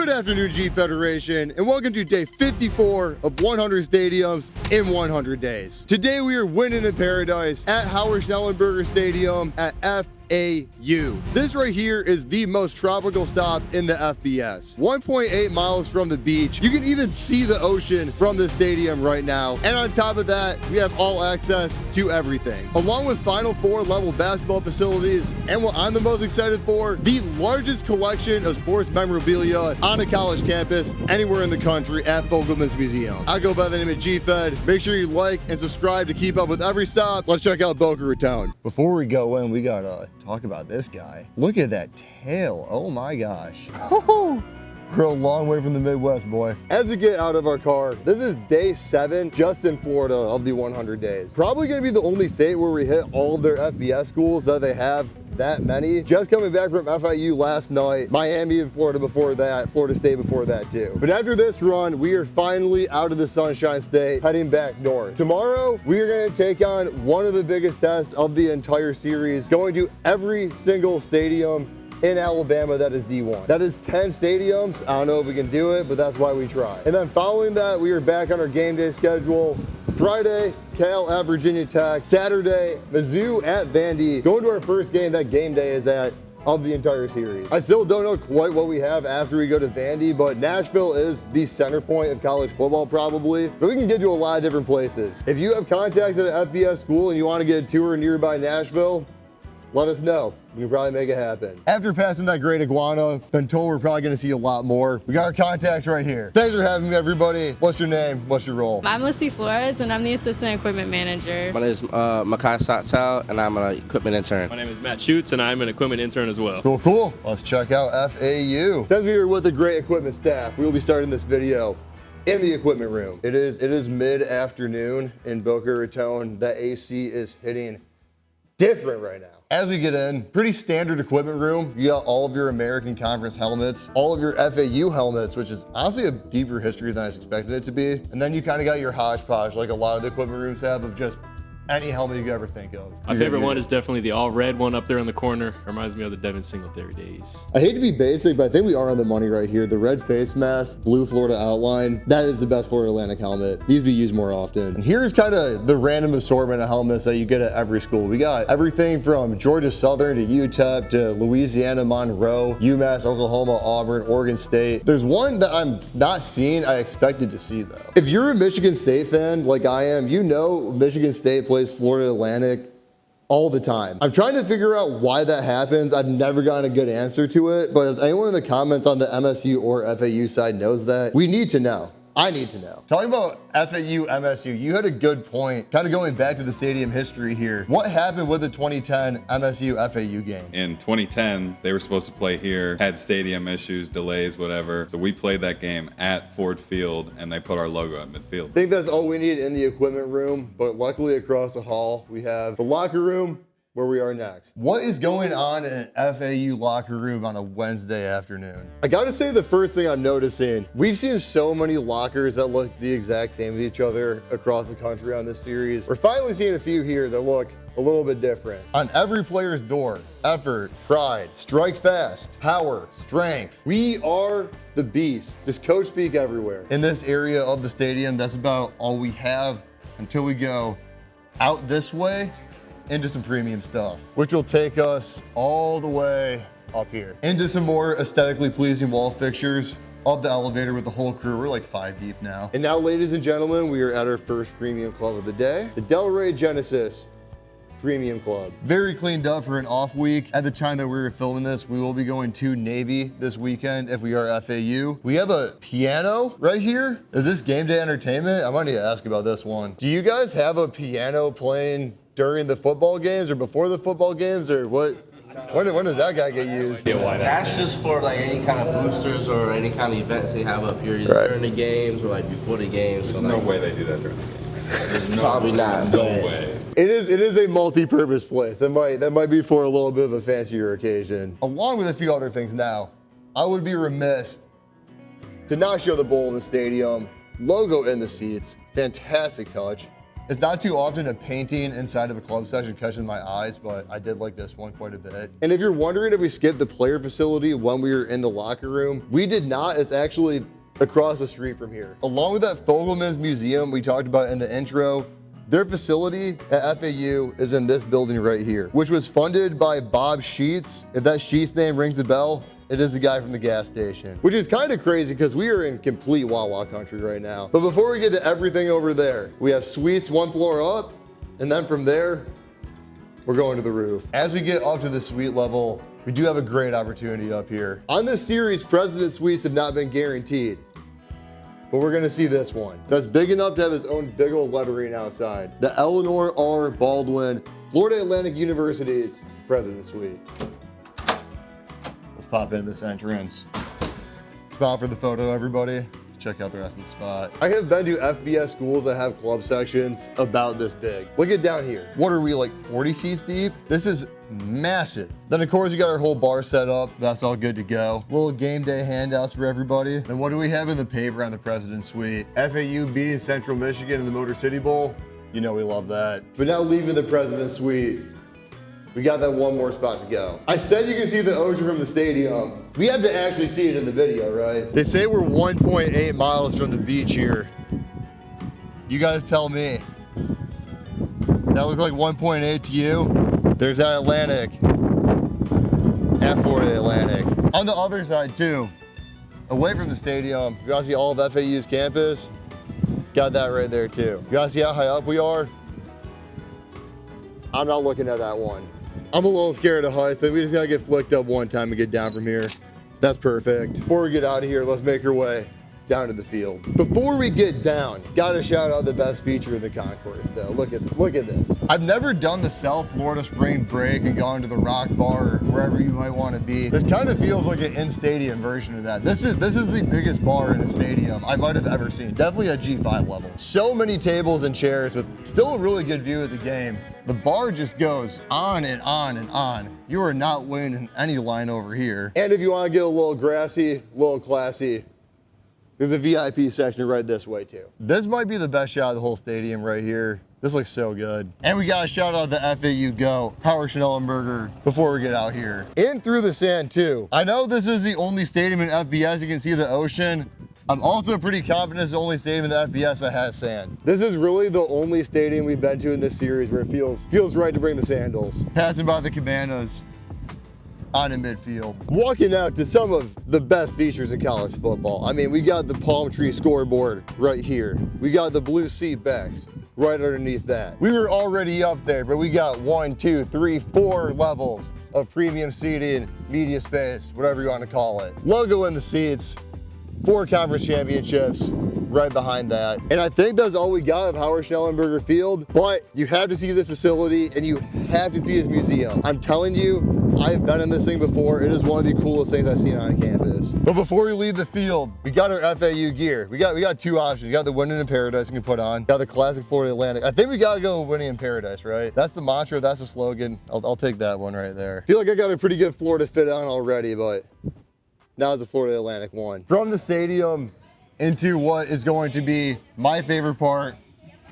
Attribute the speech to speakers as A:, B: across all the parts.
A: Good afternoon, G Federation, and welcome to day 54 of 100 stadiums in 100 days. Today we are winning in paradise at Howard Schnellenberger Stadium at FAU. This right here is the most tropical stop in the FBS. 1.8 miles from the beach. You can even see the ocean from the stadium right now. And on top of that, we have all access to everything. Along with Final Four level basketball facilities, and what I'm the most excited for, the largest collection of sports memorabilia on a college campus anywhere in the country at Fogleman's Museum. I go by the name of G-Fed. Make sure you like and subscribe to keep up with every stop. Let's check out Boca Raton. Before we go in, we gotta talk about this guy. Look at that tail. Oh my gosh. We're a long way from the Midwest, boy. As we get out of our car, this is day 7 just in Florida of the 100 days. Probably gonna be the only state where we hit all of their FBS schools that they have that many. Just coming back from FIU last night, Miami in Florida before that, Florida State before that too. But after this run, we are finally out of the Sunshine State, heading back north. Tomorrow, we are gonna take on one of the biggest tests of the entire series, going to every single stadium in Alabama that is D1. That is 10 stadiums. I don't know if we can do it, but that's why we try. And then following that, we are back on our game day schedule. Friday, Cal at Virginia Tech. Saturday, Mizzou at Vandy. Going to our first game that game day is at of the entire series. I still don't know quite what we have after we go to Vandy, but Nashville is the center point of college football probably. So we can get to a lot of different places. If you have contacts at an FBS school and you want to get a tour nearby Nashville, let us know. We can probably make it happen. After passing that great iguana, been told we're probably gonna see a lot more. We got our contacts right here. Thanks for having me, everybody. What's your name? What's your role?
B: I'm Lucy Flores, and I'm the assistant equipment manager.
C: My name is Makai Satsal, and I'm an equipment intern.
D: My name is Matt Schutz, and I'm an equipment intern as well.
A: Cool, cool. Let's check out FAU. Since we are with the great equipment staff, we will be starting this video in the equipment room. It is mid-afternoon in Boca Raton. The AC is hitting different right now. As we get in, pretty standard equipment room. You got all of your American Conference helmets, all of your FAU helmets, which is honestly a deeper history than I expected it to be. And then you kind of got your hodgepodge, like a lot of the equipment rooms have, of just any helmet you could ever think of.
D: My favorite one is definitely the all red one up there in the corner. Reminds me of the Devin Singletary days.
A: I hate to be basic, but I think we are on the money right here. The red face mask, blue Florida outline, that is the best Florida Atlantic helmet. These be used more often. And here's kind of the random assortment of helmets that you get at every school. We got everything from Georgia Southern to UTEP to Louisiana Monroe, UMass, Oklahoma, Auburn, Oregon State. There's one that I'm not seeing, I expected to see though. If you're a Michigan State fan like I am, you know Michigan State plays Florida Atlantic all the time. I'm trying to figure out why that happens. I've never gotten a good answer to it, but if anyone in the comments on the MSU or FAU side knows that, we need to know. I need to know. Talking about FAU, MSU, you had a good point, kind of going back to the stadium history here. What happened with the 2010 MSU FAU game?
E: In 2010, they were supposed to play here, had stadium issues, delays, whatever. So we played that game at Ford Field, and they put our logo at midfield.
A: I think that's all we need in the equipment room, but luckily across the hall, we have the locker room, where we are next. What is going on in an FAU locker room on a Wednesday afternoon? I gotta say the first thing I'm noticing, we've seen so many lockers that look the exact same as each other across the country on this series. We're finally seeing a few here that look a little bit different. On every player's door, effort, pride, strike fast, power, strength. We are the beast. Just coach speak everywhere. In this area of the stadium, that's about all we have until we go out this way into some premium stuff, which will take us all the way up here into some more aesthetically pleasing wall fixtures, up the elevator with the whole crew. We're like 5 deep now. And now, ladies and gentlemen, we are at our first premium club of the day, the Delray Genesis Premium Club. Very cleaned up for an off week. At the time that we were filming this, we will be going to Navy this weekend if we are FAU. We have a piano right here. Is this game day entertainment? I might need to ask about this one. Do you guys have a piano playing during the football games or before the football games, or what? When does that guy get used?
C: That's just for like any kind of boosters or any kind of events they have up here, either during the games or like before the games.
E: There's no way they do that during the game.
C: Probably not.
E: No way.
A: It is a multi-purpose place. That might be for a little bit of a fancier occasion. Along with a few other things now, I would be remiss to not show the bowl in the stadium, logo in the seats, fantastic touch. It's not too often a painting inside of a club section catches my eyes, but I did like this one quite a bit. And if you're wondering if we skipped the player facility when we were in the locker room, we did not. It's actually across the street from here. Along with that Fogleman's museum we talked about in the intro, their facility at FAU is in this building right here, which was funded by Bob Sheets. If that Sheets name rings a bell, it is the guy from the gas station, which is kind of crazy because we are in complete Wawa country right now. But before we get to everything over there, we have suites 1 floor up, and then from there, we're going to the roof. As we get up to the suite level, we do have a great opportunity up here. On this series, President Suites have not been guaranteed, but we're gonna see this one. That's big enough to have its own big old lettering outside. The Eleanor R. Baldwin, Florida Atlantic University's President Suite. Let's pop in this entrance. Spot for the photo, everybody. Let's check out the rest of the spot. I have been to FBS schools that have club sections about this big. Look at down here. What are we, like 40 seats deep? This is massive. Then of course you got our whole bar set up. That's all good to go. Little game day handouts for everybody. Then what do we have in the paper on the President's Suite? FAU beating Central Michigan in the Motor City Bowl. You know we love that. But now leaving the President's Suite, we got that one more spot to go. I said you can see the ocean from the stadium. We have to actually see it in the video, right? They say we're 1.8 miles from the beach here. You guys tell me. Does that look like 1.8 to you? There's that Atlantic, at Florida Atlantic. On the other side too, away from the stadium, you wanna see all of FAU's campus? Got that right there too. You wanna see how high up we are? I'm not looking at that one. I'm a little scared of heights, so we just gotta get flicked up one time and get down from here. That's perfect. Before we get out of here, let's make our way down to the field. Before we get down, gotta shout out the best feature in the concourse though. Look at this. I've never done the South Florida spring break and gone to the Rock Bar or wherever you might want to be. This kind of feels like an in-stadium version of that. This is the biggest bar in a stadium I might have ever seen. Definitely a G5 level. So many tables and chairs with still a really good view of the game. The bar just goes on and on and on. You are not winning any line over here. And if you want to get a little grassy, a little classy, there's a VIP section right this way too. This might be the best shot of the whole stadium right here. This looks so good. And we gotta shout out the FAU Go, Howard Schnellenberger, before we get out here. In through the sand too. I know this is the only stadium in FBS you can see the ocean. I'm also pretty confident it's the only stadium in the FBS that has sand. This is really the only stadium we've been to in this series where it feels right to bring the sandals. Passing by the cabanas on in midfield. Walking out to some of the best features in college football. I mean, we got the palm tree scoreboard right here. We got the blue seat backs right underneath that. We were already up there, but we got 1, 2, 3, 4 levels of premium seating, media space, whatever you want to call it. Logo in the seats, 4 conference championships right behind that. And I think that's all we got of Howard Schnellenberger Field, but you have to see this facility and you have to see his museum. I'm telling you, I've been in this thing before. It is one of the coolest things I've seen on campus. But before we leave the field, we got our FAU gear. We got 2 options. We got the Winning in Paradise you can put on. Got the classic Florida Atlantic. I think we gotta go with Winning in Paradise, right? That's the mantra, that's the slogan. I'll take that one right there. Feel like I got a pretty good Florida fit on already, but now it's a Florida Atlantic one. From the stadium into what is going to be my favorite part,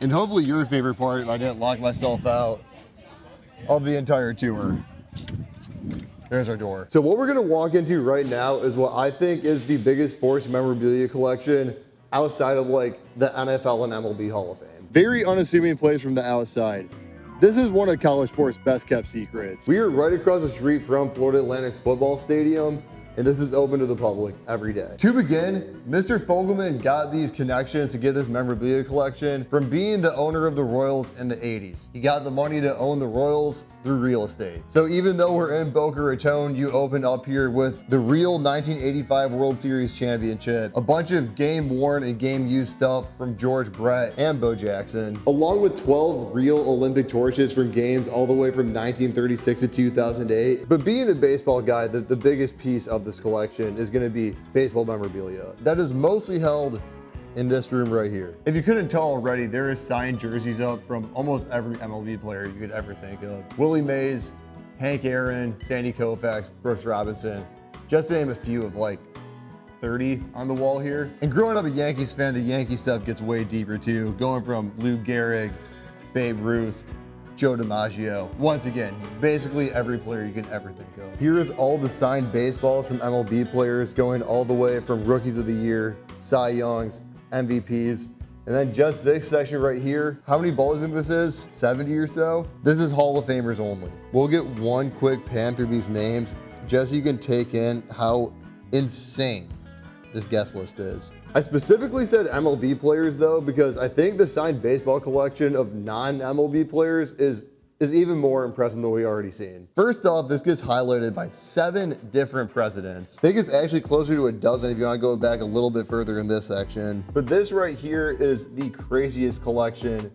A: and hopefully your favorite part if I didn't lock myself out, of the entire tour. There's our door. So what we're gonna walk into right now is what I think is the biggest sports memorabilia collection outside of like the NFL and MLB Hall of Fame. Very unassuming place from the outside. This is one of college sports' best kept secrets. We are right across the street from Florida Atlantic's football stadium, and this is open to the public every day. To begin, Mr. Fogleman got these connections to get this memorabilia collection from being the owner of the Royals in the 80s. He got the money to own the Royals through real estate. So even though we're in Boca Raton, you open up here with the real 1985 World Series championship, a bunch of game worn and game used stuff from George Brett and Bo Jackson, along with 12 real Olympic torches from games all the way from 1936 to 2008. But being a baseball guy, the biggest piece of this collection is gonna be baseball memorabilia. That is mostly held in this room right here. If you couldn't tell already, there is signed jerseys up from almost every MLB player you could ever think of. Willie Mays, Hank Aaron, Sandy Koufax, Brooks Robinson, just to name a few of like 30 on the wall here. And growing up a Yankees fan, the Yankee stuff gets way deeper too, going from Lou Gehrig Babe Ruth, Joe DiMaggio. Once again, basically every player you can ever think of. Here is all the signed baseballs from MLB players, going all the way from Rookies of the Year, Cy Youngs, MVPs. And then just this section right here, how many balls in this is? 70 or so? This is Hall of Famers only. We'll get one quick pan through these names just so you can take in how insane this guest list is. I specifically said MLB players though, because I think the signed baseball collection of non-MLB players is even more impressive than we already seen. First off, this gets highlighted by 7 different presidents. I think it's actually closer to a dozen if you want to go back a little bit further in this section. But this right here is the craziest collection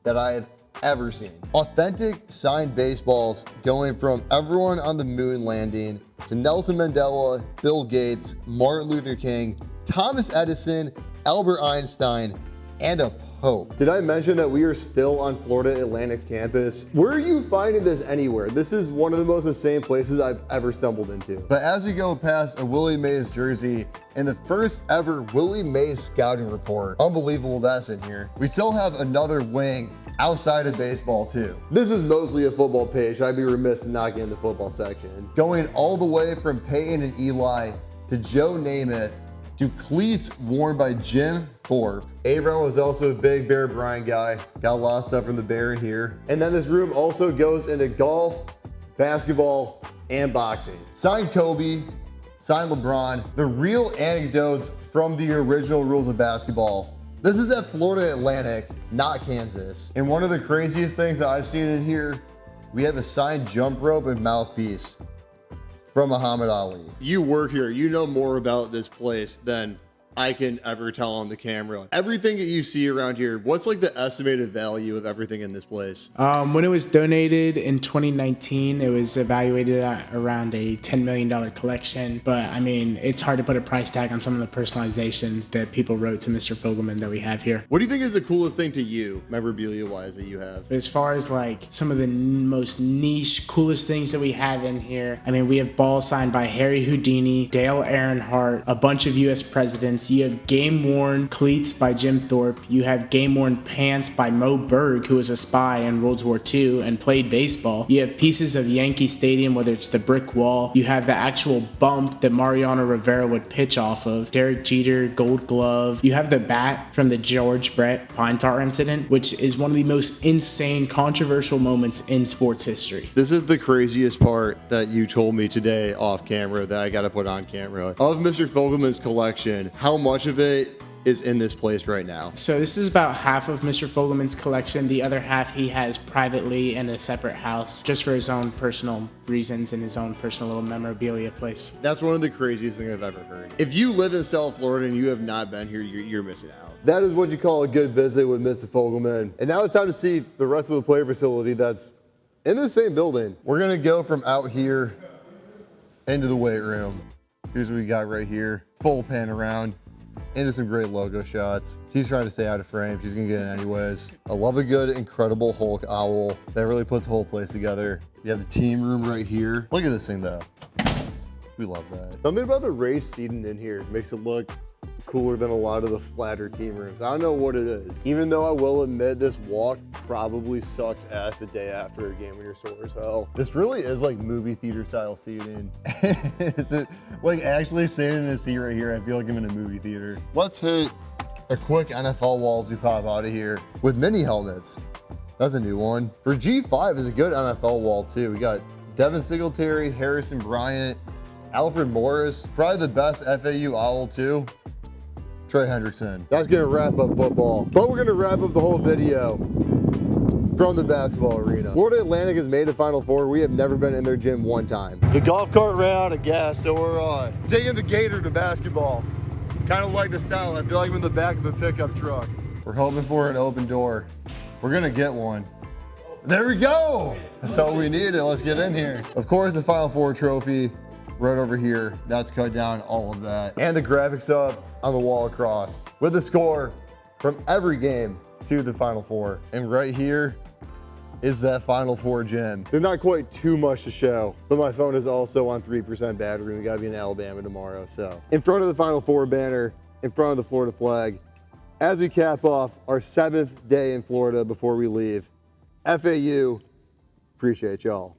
A: that I have ever seen. Authentic signed baseballs going from everyone on the moon landing to Nelson Mandela, Bill Gates, Martin Luther King, Thomas Edison, Albert Einstein, and a Pope. Did I mention that we are still on Florida Atlantic's campus? Where are you finding this anywhere? This is one of the most insane places I've ever stumbled into. But as we go past a Willie Mays jersey and the first ever Willie Mays scouting report, unbelievable that's in here. We still have another wing outside of baseball too. This is mostly a football page, so I'd be remiss in not getting the football section. Going all the way from Peyton and Eli to Joe Namath to cleats worn by Jim Thorpe. Avron was also a big Bear Bryant guy. Got a lot of stuff from the Bear in here. And then this room also goes into golf, basketball, and boxing. Signed Kobe, signed LeBron, the real anecdotes from the original rules of basketball. This is at Florida Atlantic, not Kansas. And one of the craziest things that I've seen in here, we have a signed jump rope and mouthpiece from Muhammad Ali. You work here, you know more about this place than I can ever tell on the camera. Everything that you see around here, what's like the estimated value of everything in this place?
F: When it was donated in 2019, it was evaluated at around a $10 million collection. But I mean, it's hard to put a price tag on some of the personalizations that people wrote to Mr. Fogleman that we have here.
A: What do you think is the coolest thing to you, memorabilia-wise, that you have?
F: But as far as like some of the most niche, coolest things that we have in here, I mean, we have balls signed by Harry Houdini, Dale Earnhardt, a bunch of U.S. presidents. You have game-worn cleats by Jim Thorpe. You have game-worn pants by Mo Berg, who was a spy in World War II and played baseball. You have pieces of Yankee Stadium, whether it's the brick wall. You have the actual bump that Mariano Rivera would pitch off of. Derek Jeter, Gold Glove. You have the bat from the George Brett Pine Tar incident, which is one of the most insane, controversial moments in sports history.
A: This is the craziest part that you told me today off camera that I got to put on camera. Of Mr. Fogleman's collection, how much of it is in this place right now?
F: So this is about half of Mr. Fogleman's collection. The other half he has privately in a separate house just for his own personal reasons and his own personal little memorabilia place.
A: That's one of the craziest things I've ever heard. If you live in South Florida and you have not been here, you're missing out. That is what you call a good visit with Mr. Fogleman. And now it's time to see the rest of the player facility that's in the same building. We're gonna go from out here into the weight room. Here's what we got right here. Full pan around. Into some great logo shots. She's trying to stay out of frame. She's gonna get it anyways. I love a good, incredible Hulk owl. That really puts the whole place together. You have the team room right here. Look at this thing though. We love that. Something about the raised seating in here makes it look cooler than a lot of the flatter team rooms. I don't know what it is. Even though I will admit this walk probably sucks ass the day after a game when you're sore as hell. This really is like movie theater style seating. Is it like actually sitting in a seat right here? I feel like I'm in a movie theater. Let's hit a quick NFL wall as we pop out of here with mini helmets. That's a new one. For G5 is a good NFL wall too. We got Devin Singletary, Harrison Bryant, Alfred Morris, probably the best FAU owl too. Trey Hendrickson. That's gonna wrap up football. But we're gonna wrap up the whole video from the basketball arena. Florida Atlantic has made a Final Four. We have never been in their gym one time. The golf cart ran out of gas, so we're taking the gator to basketball. Kind of like the style. I feel like I'm in the back of a pickup truck. We're hoping for an open door. We're gonna get one. There we go. That's all we needed. Let's get in here. Of course, the Final Four trophy right over here. That's cut down, all of that. And the graphics up on the wall across with the score from every game to the Final Four. And right here is that Final Four gym. There's not quite too much to show, but my phone is also on 3% battery. We gotta be in Alabama tomorrow. So in front of the Final Four banner, in front of the Florida flag, as we cap off our 7th day in Florida before we leave, FAU, appreciate y'all.